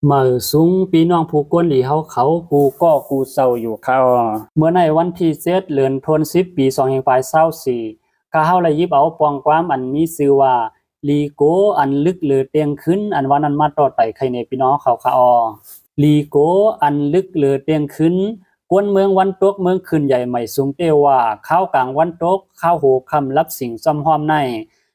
เมื่อสูงพี่น้องผู้ก้นหลีเขากูก็กูเศร้าอยู่เขาเมื่อในวันที่7เดือนธันวาคมปี2524ข้าเฮาเลยหยิบเอาปองความอันมีชื่อว่าลีโกอันลึกเหลือเตียงขึ้นอันว่านั้นมาต่อไปใครในพี่น้องเขาค่ะลีโกอันลึกเหลือเตียงขึ้นกวนเมืองวันตกเมืองขึ้นใหญ่ใหม่สูงเตว่าข้าวกลางวันตกข้าวโหคำรับสิ่งซ้ำหอมใน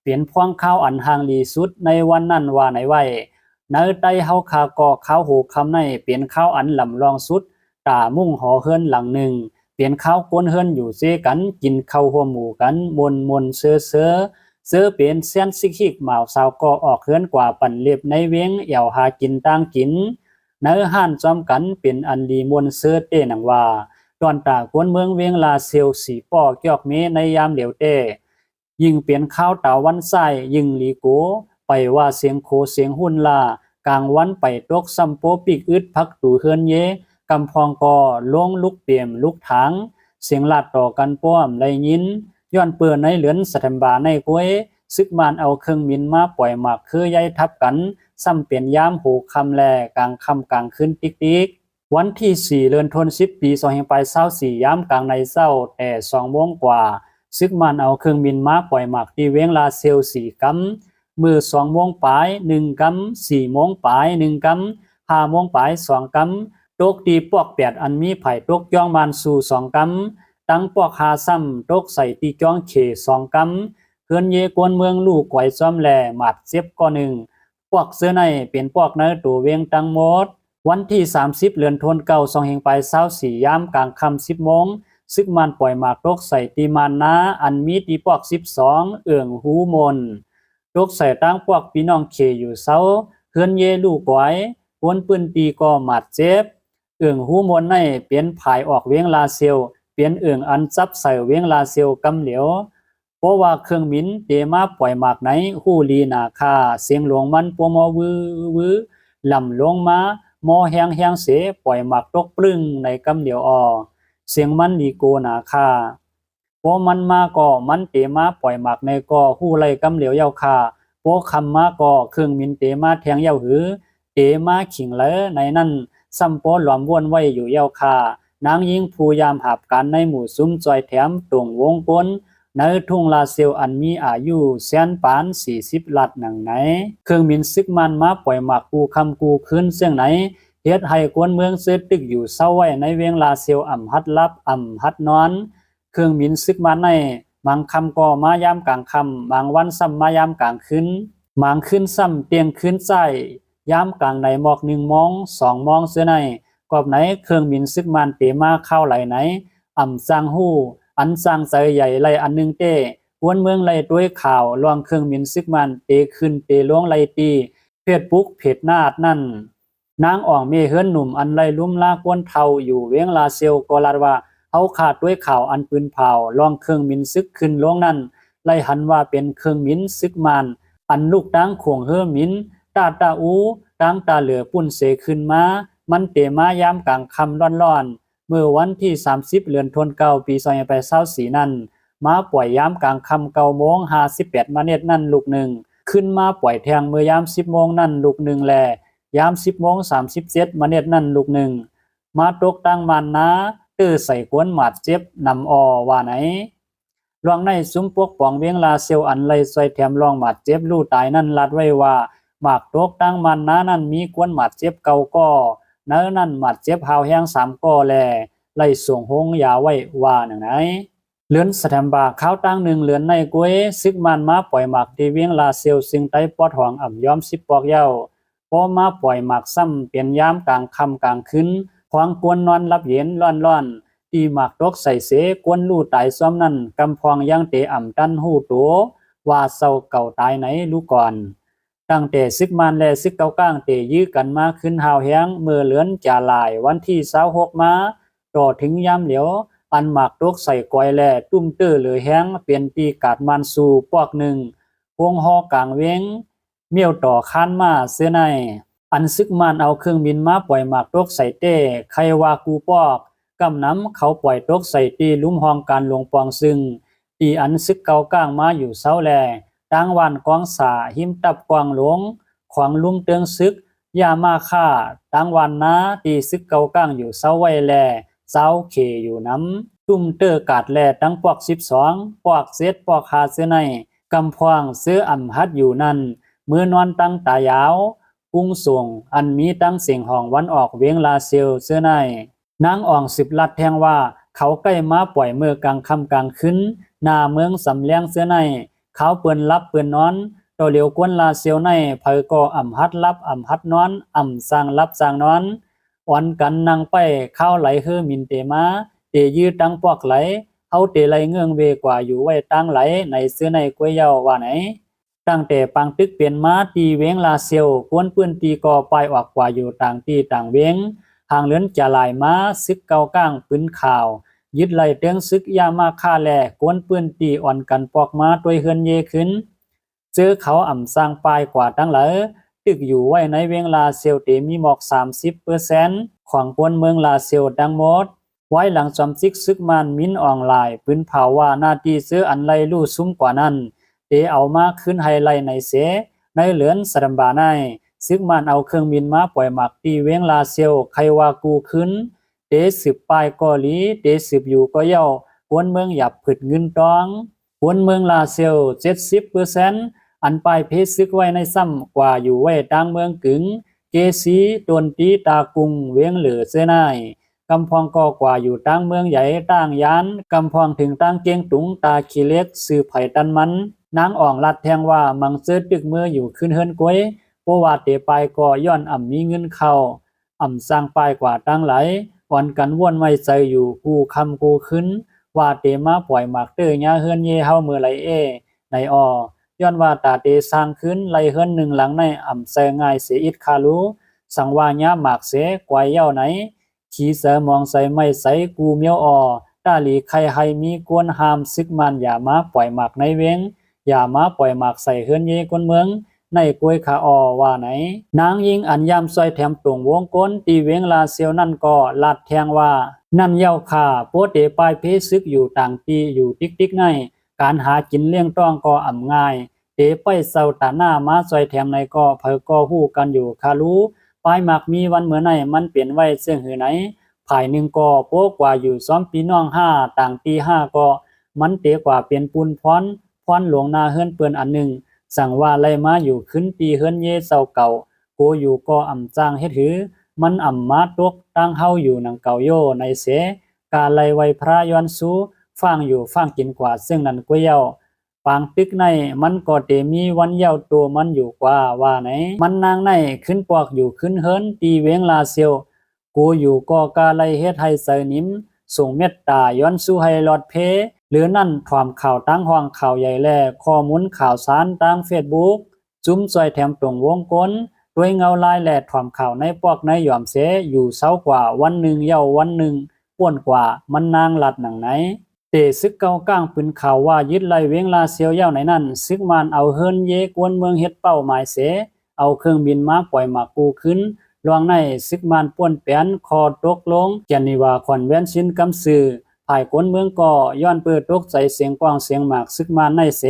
เปลี่ยนพวงข้าวอันห่างลีสุดในวันนั้นว่าไหนไว้เนื้อไตเฮาคาก็ข้าวโหคำในเปลี่ยนข้าวอันลำลองสุดตามุ่งหอเฮือนหลังหนึ่งเปลี่ยนข้าวก้นเฮือนอยู่เซกันกินข้าวหัวหมูกันมนเสือเป็นเส้นซิกิกหมาวสาวก็ออกเฮือนกว่าปั่นเล็บในเว้งเอี่ยวหากินต่างกินเนื้อห้านจอมกันเป็นอันดีมวนเสือเต้หนังว่าตอนตากวนเมืองเวียงลาเซียวสีป้อเกี่ยวเมในยามเหลียวเต้ยิ่งเปลี่ยนข้าวตาวันไส้ยิ่งลีโกไปว่าเสียงโคเสียงหุ่นลากลางวันไปตกซัมโปปิกอึดพักตูเฮือนเยกำพองกอลงลุกเปี่ยมลุกถังเสียงลาดต่อกันป้อมไรยินย้อนเปื้อในเหลือนสะทำบาในก้วยซึกมานเอาเครื่องมินมาปล่อยหมากคือใยทับกันซ้ำเปลี่ยนยามโหคำแลกลางคำกลางคืนติ๊กวันที่4เดือนธันวาคมปี2524ยามกลางในเศร้าแต่2 โมงกว่าซึกมานเอาเครื่องมินมาปล่อยหมากที่เวียงลาเซล4 กำมือ2 โมงปลาย1 กำ4 โมงปลาย1 กำ5 โมงปลาย2 กำตกตีปอก8อันมีไผ่ตกย่องมานสู่2 กำตั้งปอก5ซ้ำตกใส่ตีจ้องเข2 กำเฮือนเยกวนเมืองลูกไกวซ้อมแลหมัดเจ็บก็1ปอกเสื้อในเป็นปอกในตัวเวียงตั้งหมดวันที่30เดือนธันวาคม2524ยามกลางค่ำ10 โมงซึกมันปล่อยหมากตกใส่ตีมานนาอันมีตีปอก12เอื่องหูมนตกใส่ตั้งปอกพี่น้องเขอยู่เซาเฮือนเยลูกไกวกวนปืนตีก็หมัดเจ็บเอื่องหูมนในเปลี่ยนผายออกเวียงลาเซียวเปลี่ยนเอื่องอันจับใส่เวียงลาเซียวกำเหลียวเพราะว่าเครื่องมินเตมาปล่อยหมากไหนหู้ลีนาคาเสียงหลวงมันปัวมอวือลำลงมามอแหงเสปล่อยหมากตกปลึงในกำเหลียวเสียงมันลีโกนาคาพอมันมาก็มันเตมาปล่อยหมากในก็หู้ไล่กำเหลียวเยาคาพอคำมาก็เครื่องมินเตมาแทงเยาหือเตมาขิงเลในนั้นซ้ำปอหลอมวนไว้อยู่เยาคานางยิงผู้ยามหับกันในหมู่ซุ้มจอยแถมตรงวงกลในทุ่งลาเซลอันมีอายุแสนปาน40 ลัดหนังไหนเครื่องบินซึกมันมาปล่อยหมากกูคำกูขึ้นเสียงไหนเฮ็ดให้กวนเมืองเสตึกอยู่เศร้าไว้ในเวียงลาเซลอ่ำฮัดลับอ่ำฮัดนอนเครื่องบินซึกมันในบางคำก็มายามกลางคำบางวันซ้ำมายามกลางคืนบางคืนซ้ำเตียงคืนใจยามกลางในหมอก1 โมง2 โมงเสื้อในกอบไหนเครื่องบินซึกมันเตมาเข้าไหลไหนอ่ำสร้างหู้อันสร้างใจใหญ่ไลอันหนึ่งเต้กวนเมืองไลด้วยข่าวลวงเครื่องบินซึกมันเตขึ้นเตลวงไลตีเพจปุ๊กเพจนาดนั่นนางอ่องเมเฮือนหนุ่มอันไลลุ่มลากวนเทาอยู่เวียงลาเซียวก็ลาดว่าเขาขาดด้วยข่าวอันปืนเผาลองเครื่องบินซึกขึ้นลวงนั่นไลหันว่าเป็นเครื่องบินซึกมันอันลูกตั้งข่วงเฮือมินตาอูตั้งตาเหลือปุ่นเสขึ้นมามันเตมายามกลางคำร้อนเมื่อวันที่30เดือนธันวาคมปี2524นั้นมาปล่อยยามกลางค่ำ9 โมง58 นาทีนั่นลูกหนึ่งขึ้นมาปล่อยแทงเมื่อยาม10 โมงนั่นลูกหนึ่งแลยาม10 โมง37 นาทีนั่นลูกหนึ่งมาตกตั้งมันนะตื้อใส่กวนหมัดเจ็บนำว่าไหนรองในซุ้มปกป้องเวียงลาเซลอันไลซอยแถมรองหมัดเจ็บลู่ตายนั่นลัดไว้ว่าหมากตกตั้งมันนะนั่นมีกวนหมัดเจ็บเก่าก็เนื้อนั่นหมัดเจ็บหาวแห้ง3 ก้อแลไล่ส่งหงยาไว้ว่าหนังไหนเลือนสแตมบาข้าวตั้ง1 เลือนในกวยซึกมันมาปล่อยหมากที่เวียงลาเซลซึ่งไต้ปอดหองอ่ำย้อม10 ปอกเย้าพอมาปล่อยหมากซ้ำเปลี่ยนยามกลางค่ำกลางคืนควางกวนนอนรับเย็นร้อนตีหมากตกใส่เสกวนลู่ตายซ้อมนั่นกำพองยังเตอ่ำตันหูโตว่าเศร้าเก่าตายไหนลูกก่อนตั้งแต่ซึกมันและซึกเก่าก้างเตยื้อกันมาขึ้นหาวแห้งเมื่อเลือนจ่าลายวันที่26มาต่อถึงยามเหลียวอันหมากตกใส่กอยแลตุ้มเตื้อเหลือแห้งเปลี่ยนตีกาดมันสู่ปอกหนึ่งพวงหอกลางเว้งเมี่ยวต่อค้านมาเสื้อในอันซึกมันเอาเครื่องบินมาปล่อยหมากตกใส่เต้ใครว่ากูปอกกำน้ำเขาปล่อยตกใส่ตีลุ่มห้องการหลวงปองซึ่งตีอันซึกเก่าก้างมาอยู่เศร้าแลตั้งวันกองสาหิมตับกวางหลวงขวางลุ่มเตืองซึก ยามาค่าตังวันนะตีซึกเกาก้างอยู่เซาไว้แลเซาเขอยู่น้ำตุ้มเตอร์กาดแลตั้งปอก12ปอกเซตปอกหาเสื้อในกำพวางเสื้ออ่ำฮัดอยู่นั่นมือนอนตั้งตายาวกุ้งส่งอันมีตั้งเสียงห้องวันออกเวียงลาเซียวเสื้อในนางอ่อง10ลัดแทงว่าเขาใกล้มาปล่อยมือกลางค่ำกลางคืนหน้าเมืองสำเลียงเสื้อในเขาเปิ้นรับเปิ้นนอนตัวเหลียวกวนลาเซียวในเผยก็อ่ำฮัดรับอ่ำฮัดนอนอ่ำสร้างรับสร้างนอนวันกันนางไปเข้าไหลเฮอมินเตมาเตยืดตั้งปอกไหลเอาเตไหลเงืองเวกว่าอยู่ไว้ตั้งไหลในเสื้อในกวยเยาว่าไหนตั้งแต่ปังตึกเปลี่ยนมาตีเวงลาเซียวกวนปื้นตีก่อไปออกกว่าอยู่ต่างตีต่างเวงห่างเลือนจะลายมาซึกเกาก้างปืนข่าวยึดไหลเตียงซึกยามาค่าแลกวนปื้นตีอ่อนกันปอกมาด้วยเฮือนเยขึ้นเจอเขาอ่ำสร้างปลายกว่าตั้งหลายตึกอยู่ไว้ในเวงลาเซียวเตมีหมอก 30% ของปวนเมืองลาเซียวดังหมดไว้หลังจอมซิกซึกมันมินออนไลน์ปืนเผาว่าหน้าที่ซื้ออันไรลู่ซุ้มกว่านั้นเตเอามาขึ้นไฮไลท์ในเสในเหลือนสรัมบาไนซึกมันเอาเครื่องบินมาปล่อยหมักตีเวงลาเซียวใครว่ากูขึ้นเตสืบปลายกอลีเตสืบอยู่ก็เย้าปวนเมืองหยับผึดเงินตองปวนเมืองลาเซียว 70%อันปลายเพชรซึกไว้ในซ้ำกว่าอยู่ไว้ดังเมืองกึ๋งเกสีตวนตีตากุงเวียงเหลือเสนายกำพองก็กว่าอยู่ตั้งเมืองใหญ่ตั้งยานกำพองถึงตั้งเกียงตุงตาขี้เล็กสื่อไผ่ตันมันนางอ่องลัดแทงว่ามังเสื้อตึกเมื่ออยู่ขึ้นเฮิรนกวยเพราะว่าเตไปก็ย้อนอ่ำมีเงินเข้าอ่ำสร้างปลายกว่าตั้งไหลอ่อนกันว่นไม่ใส่อยู่กูคำกูขึ้นว่าเตมาปล่อยหมากเตอญาเฮิรนเยเฮาเมื่อไหลในย้อนว่าตาเตสร้างขึ้นไลเฮิรนหนึ่งหลังในอ่ำใส่ง่ายเสียอิดคารูสังว่าญาหมากเสกวายเย้าไหนขี่เสมองใส่ไม่ใส่กูเมียวตาหลีใครให้มีกวนหามซึกมันอย่ามาปล่อยหมากในเวงอย่ามาปล่อยหมากใส่เฮือนเยกวนเมืองในกวยขาว่าไหนนางยิงอันยามซอยแถมตรงวงก้นตีเวงลาเซียวนั่นก็ลาดแทงว่านั่นเย้าข่าโปเตปลายเพซึกอยู่ต่างตีอยู่ติ๊กๆในการหากินเลี้ยงต้องก็อ่ำง่ายเตไปเศร้าตาหน้ามาซอยแถมในก็เผยก็ฮู้กันอยู่คารู้ปลายหมากมีวันเหมือนไหนมันเปลี่ยนไว้เสื่องหือไหนภายหนึ่งก็โป๊กว่าอยู่ซ้อมปีน้อง5ต่างตี5ก็มันเตกว่าเปลี่ยนปูนพรหลวงนาเฮือนเปิ้นอันหนึ่งสั่งว่าไล่มาอยู่ขึ้นตีเฮือนเยเศร้าเก่าโกอยู่ก็อ่ำจ้างเฮ็ดหือมันอ่ำมาตกตั้งเฮาอยู่หนังเก่าโยในเสกาไล่ไว้พระย้อนสู้ฟังอยู่ฟังกินกว่าซึ่งนั้นกวยเย้าปางตึกในมันก็เตมีวันเย้าตัวมันอยู่กว่าไหนมันนางในขึ้นปอกอยู่ขึ้นเฮิรนตีเวงลาเซียวกูอยู่ก็กาไลเฮ็ดให้เสนิมส่งเมตตาย้อนสู้ให้หลอดเพหรือนั่นความข่าวตั้งห้องข่าวใหญ่แลข้อมูลข่าวสารตั้ง Facebook จุ้มซอยแถมตรงวงกลด้วยเงาลายแลความข่าวในปอกในหย่อมเสอยู่เช้ากว่าวันหนึ่งเย้าวันหนึ่งป่วนกว่ามันนางลัดหนังไหนเตซึกเกาก้างปืนข่าวว่ายึดไล่เวงลาเซียวเย้าไหนนั่นซึกมันเอาเฮิรนเยกวนเมืองเฮ็ดเป้าหมายเสเอาเครื่องบินมาปล่อยมากูขึ้นลวงในซึกมันป่วนแปนคอตกลงเจนีวาคอนเวนชินกำซื่อภายคนเมืองก็ย้อนเปิดตกใจเสียงกว้างเสียงหมากซึกมันในเส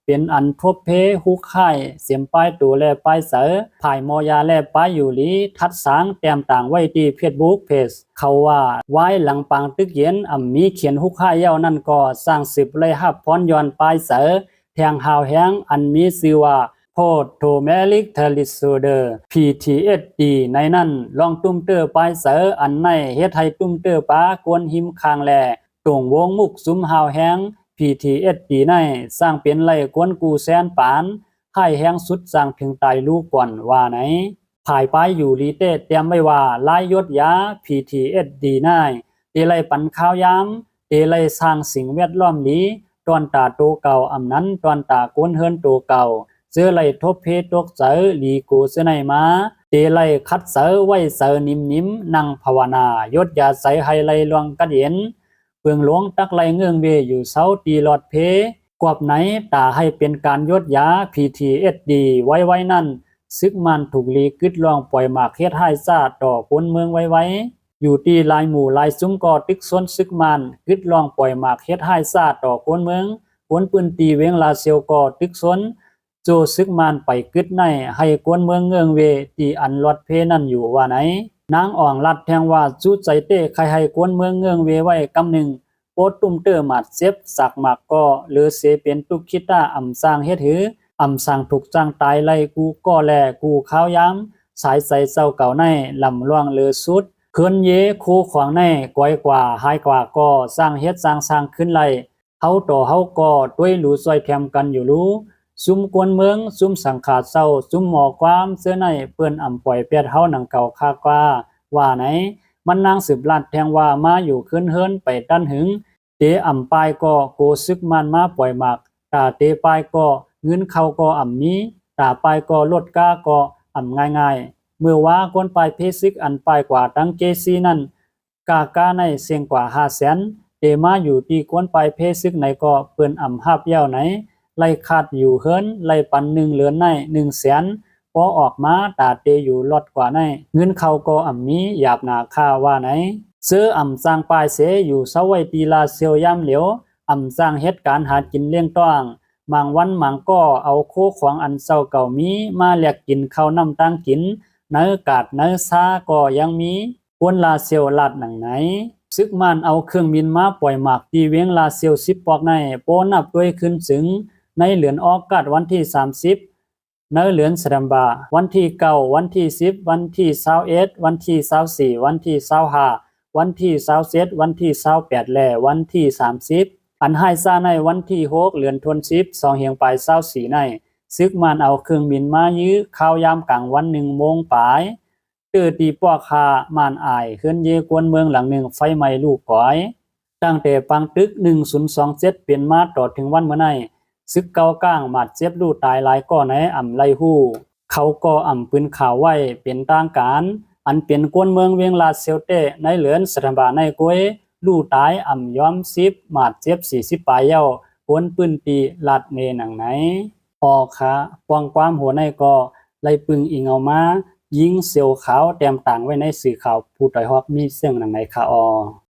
เป็นอันทบเพฮุกค่ายเสียมป้ายตัวแลป้ายเสอภายมอยาแลป้ายอยู่ลีทัดสางแต้มต่างไว้ที่Facebookเพจเขาว่าไว้หลังปางตึกเย็นมีเขียนฮุกค่ายเย้านั่นก็สร้าง10เลยฮับพรย้อนป้ายเสอแทงหาวแห้งอันมีชื่อว่าโพโทเมลิกเทลิโซเดอร์ PTSD ในนั้นลองตุ้มเตอร์ป้ายเสออันในเฮ็ดให้ตุ้มเตอร์ป้ากวนหิมคางแลตรงวงมุกซุ้มหาวแห้งPTSD ในสร้างเป็นไล่กวนกูแสนปานให้แห้งสุดสร้างถึงตายลูกก่อนว่าไหนภายไปอยู่ลีเต้เตรียมไว้ว่าลายยศยา PTSD ในเตไลปันข้าวยามเตไลสร้างสิ่งแวดล้อมนี้ตอนตาโตเก่านั้นตอนตากวนเฮิรนโตเก่าเจอไลทบเพตกเจอลีโกเสไนมาเตไลคัดเสอไว้เสอนิ่มๆนั่งภาวนายศยาใสให้ไลลวงกะเย็นเปืองหลวงตักไลเงื่องเวอยู่เสาตีหลอดเพกวบไหนตาให้เป็นการยศยา PTSD ไว้นั่นซึกมันถูกลีกึดลองปล่อยหมากเฮ็ดให้ซาต่อคนเมืองไว้อยู่ที่ลายหมู่ลายซุ้มกอตึกซ้นซึกมันกึดลองปล่อยหมากเฮ็ดให้ซาต่อคนเมืองคนปืนตีเวงลาเซียวกอตึกซ้น โจซึกมานไปกึดในให้กวนเมืองเงืองเวตีอันลอดเพนั่นอยู่ว่าไหนนางอ่องลัดแทงว่าจูใจเต้ใครให้กวนเมืองเงืองเวไว้กำหนึ่งโปตุ้มเตอร์หมัดเจ็บสักหมักก็หรือเสเป็นตุกคิดาอำสร้างเฮ็ดหืออำสั่งถูกจ้างตายไล่กูก็แลกูข้าวย้ำสายใสเจ้าเก่าในลำล่วงเลือสุดเคืนเยคูขวางในก้อยกว่าหายกว่าก็สร้างเฮ็ดสร้างขึ้นไล่เฮาต่อเฮาก็ด้วยหลูซอยแถมกันอยู่รู้ซุมกวนเมืองซุมสังขาดเศร้าซุมหมอความเสื้อในเปิ้นอำปล่อยเปียดเฮาหนังเก่าคากว่าไหนมันนางสืบลาดแทงว่ามาอยู่ขึ้นเฮินไปดันหึงเตอำปายก็โกซึกมันมาปล่อยหมากตาเตปายก็เงินเขาก็อำมีตาปายก็ลดก้าก็อำง่ายๆเมื่อว่าคนปายเพซิกอันปายกว่าตั้งเกซีนั่นกาในเสียงกว่า500,000เตมาอยู่ที่คนปายเพซิกไหนก็เปิ้นอำหับเย้าไหนไล่ขาดอยู่เฮินไล่ปัน1เหลือนใน100,000พอออกมาตาเตอยู่ลดกว่าในเงินเขาก็อำมีหยาบหนาค่าว่าไหนเสื้ออำสร้างปายเสอยู่เสาไว้ตีลาเซียวยามเหลียวอำสร้างเหตุการณ์หากินเลี้ยงต้องบางวันบางก็เอาโคของอันเศร้าเก่ามีมาเรียกกินข้าวน้ำตั้งกินเนื้อกาดเนื้อซาก็ยังมีกวนลาเซียวลาดหนังไหนซึกมันเอาเครื่องบินมาปล่อยหมากตีเวียงลาเซียว10ปอกในโปนับด้วยขึ้นถึงในเหลือนออกกัดวันที่30ในเหลือนสดัมบาวันที่9วันที่10วันที่21วันที่24วันที่25วันที่27วันที่28และวันที่30อันให้ซาในวันที่6เดือนธันวาคม2เหียงปลาย24ในซึกมันเอาเครื่องบินมายื้อข้าวยามกลางวัน1โมงปลายตื่อตีปอกคามานอายเฮือนเยกวนเมืองหลังหนึ่งไฟไหม้ลูกก้อยตั้งแต่ปังตึก1027เป็นมาต่อถึงวันเมื่อในซึกเก่าก้างหมัดเจ็บลูกตายหลายก่อในอ่ำไล่ฮู้เขาก็อ่ำปืนข่าวไว้เป็นทางการอันเป็นกวนเมืองเวียงลาเซียวเตในเหลือนสถาบาในกวยลู่ตายอ่ำย้อม10หมาดเจ็บ40ปลายเย้าปนปืนปีลัดเนหนังไหนออค่ะปองความหัวในก็ไล่ปึงอิงเอามายิงเสียวขาวแต้มต่างไว้ในสื่อข่าวผู้ต่อยฮอกมีเสียงหนังไหนค่ะออ